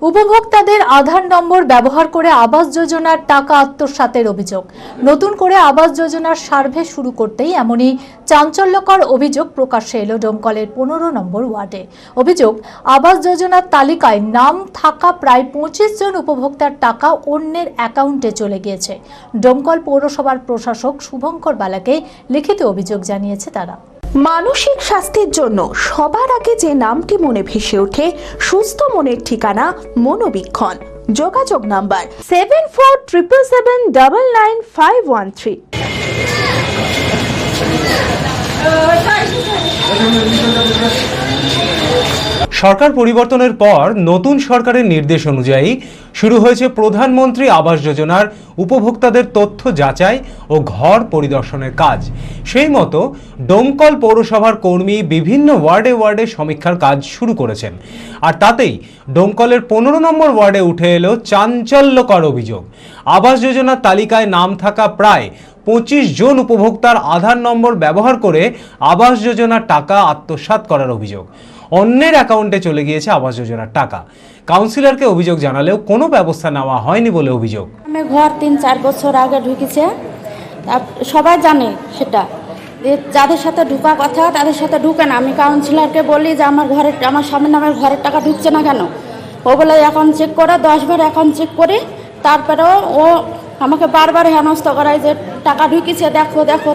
উপভোক্তাদের আধার নম্বর ব্যবহার করে আবাস যোজনার টাকা আত্মসাতের অভিযোগ। নতুন করে আবাস যোজনার সার্ভে শুরু করতেই এমনই চাঞ্চল্যকর অভিযোগ প্রকাশ্যে এলো ডোমকলের 15 নম্বর ওয়ার্ডে। অভিযোগ, আবাস যোজনার তালিকায় নাম থাকা প্রায় 25 জন উপভোক্তার টাকা অন্যের অ্যাকাউন্টে চলে গিয়েছে। ডোমকল পৌরসভার প্রশাসক শুভঙ্কর বালাকে লিখিত অভিযোগ জানিয়েছে তারা। মানসিক স্বাস্থ্যের জন্য সবার আগে যে নামটি মনে ভেসে ওঠে, সুস্থ মনের ঠিকানা মনোবীক্ষণ। যোগাযোগ নাম্বার 7477799513। সরকার পরিবর্তনের পর নতুন সরকারের নির্দেশ অনুযায়ী শুরু হয়েছে প্রধানমন্ত্রী আবাস যোজনার উপভোক্তাদের তথ্য যাচাই ও ঘর পরিদর্শনের কাজ। সেই মতো ডোমকল পৌরসভার কর্মী বিভিন্ন ওয়ার্ডে ওয়ার্ডে সমীক্ষার কাজ শুরু করেছেন। আর তাতেই ডোমকলের 15 নম্বর ওয়ার্ডে উঠে এলো চাঞ্চল্যকর অভিযোগ। আবাস যোজনার তালিকায় নাম থাকা প্রায় 25 জন উপভোক্তার আধার নম্বর ব্যবহার করে আবাস যোজনার টাকা আত্মসাৎ করার অভিযোগ। অন্যের অ্যাকাউন্টে চলে গিয়েছে আবাস যোজনার টাকা। কাউন্সিলরকে অভিযোগ জানালেও কোনো ব্যবস্থা নেওয়া হয়নি বলে অভিযোগ। আমি ঘর 3-4 বছর আগে ঢুকেছে, সবাই জানে সেটা, যাদের সাথে ঢুকা কথা তাদের সাথে ঢুকে না। আমি কাউন্সিলরকে বলি যে আমার স্বামীর নামের ঘরের টাকা ঢুকছে না কেন। ও বলে অ্যাকাউন্ট চেক করে, 10 বার অ্যাকাউন্ট চেক করি, তারপরেও ও আমাকে বারবার হেনস্থ করায় যে টাকা ঢুকেছে, দেখো দেখো।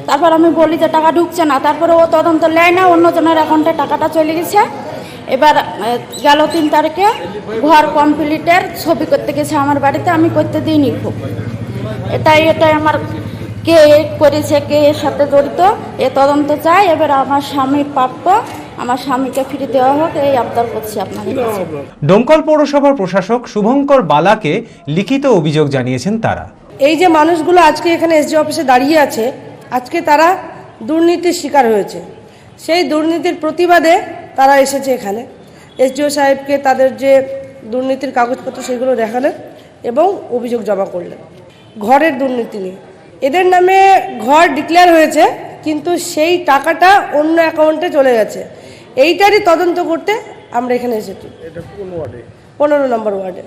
তারপর আমি বলি যে টাকা ঢুকছে না, তারপরে ও তদন্ত নেয় না, অন্যজনের অ্যাকাউন্টে টাকাটা চলে গেছে। এবার গেল 3 তারিখে ঘর কমপ্লিটের ছবি করতে গেছে আমার বাড়িতে, আমি করতে দিইনি। খুব এটাই আমার কে করেছে, কে এর সাথে জড়িত, এ তদন্ত চাই। এবার আমার স্বামী প্রাপ্য, আমার স্বামীকে ফিরে দেওয়া হোক, এই আবদার করছি আপনাদের কাছে। ডোমকল পৌরসভার প্রশাসক শুভঙ্কর বালাকে লিখিত অভিযোগ জানিয়েছেন তারা। এই যে মানুষগুলো আজকে এখানে এসডি অফিসে দাঁড়িয়ে আছে, আজকে তারা দুর্নীতির শিকার হয়েছে। সেই দুর্নীতির প্রতিবাদে তারা এসেছে এখানে। এসডিও সাহেবকে তাদের যে দুর্নীতির কাগজপত্র সেগুলো দেখালেন এবং অভিযোগ জমা করলেন ঘরের দুর্নীতি নিয়ে। এদের নামে ঘর ডিক্লেয়ার হয়েছে, কিন্তু সেই টাকাটা অন্য অ্যাকাউন্টে চলে গেছে। এইটারই তদন্ত করতে আমরা এখানে এসেছি। 15 নম্বর ওয়ার্ডে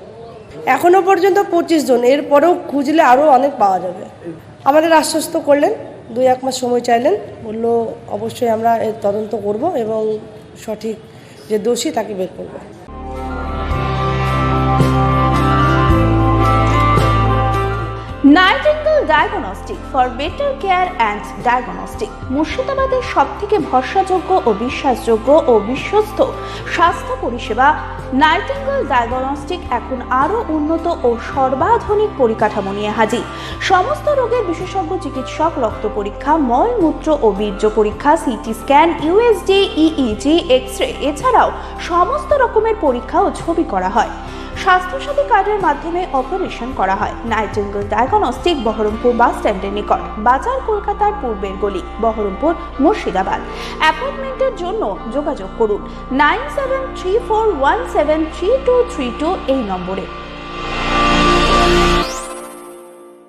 এখনো পর্যন্ত 25 জন, এরপরেও খুঁজলে আরও অনেক পাওয়া যাবে। আমাদের আশ্বস্ত করলেন, 2-1 মাস সময় চাইলেন, বললো অবশ্যই আমরা এর তদন্ত করব এবং সঠিক যে দোষী তাকে বের করব। Nightingale diagnostic for better care and diagnostic মুর্শিদাবাদের সবথেকে ভরসাযোগ্য ও বিশ্বাসযোগ্য ও বিশ্বস্ত স্বাস্থ্য পরিষেবা নাইটিঙ্গেল ডায়াগনস্টিক এখন আরও উন্নত ও সর্বাধুনিক পরিকাঠামো নিয়ে হাজির। সমস্ত রোগের বিশেষজ্ঞ চিকিৎসক, রক্ত পরীক্ষা, মলমূত্র ও বীর্য পরীক্ষা, CT scan, USG, EEG, X-ray, এছাড়াও সমস্ত রকমের পরীক্ষা ও ছবি করা হয়। স্বাস্থ্যসাথী কার্ডের মাধ্যমে অপারেশন করা হয়। নাইটিঙ্গেল ডায়াগনস্টিক বহরমপুর বাস স্ট্যান্ডের নিকট, বাজার, কলকাতার পূর্বের গলি, বহরমপুর, মুর্শিদাবাদ। অ্যাপয়েন্টমেন্টের জন্য যোগাযোগ করুন 9734173232 এই নম্বরে।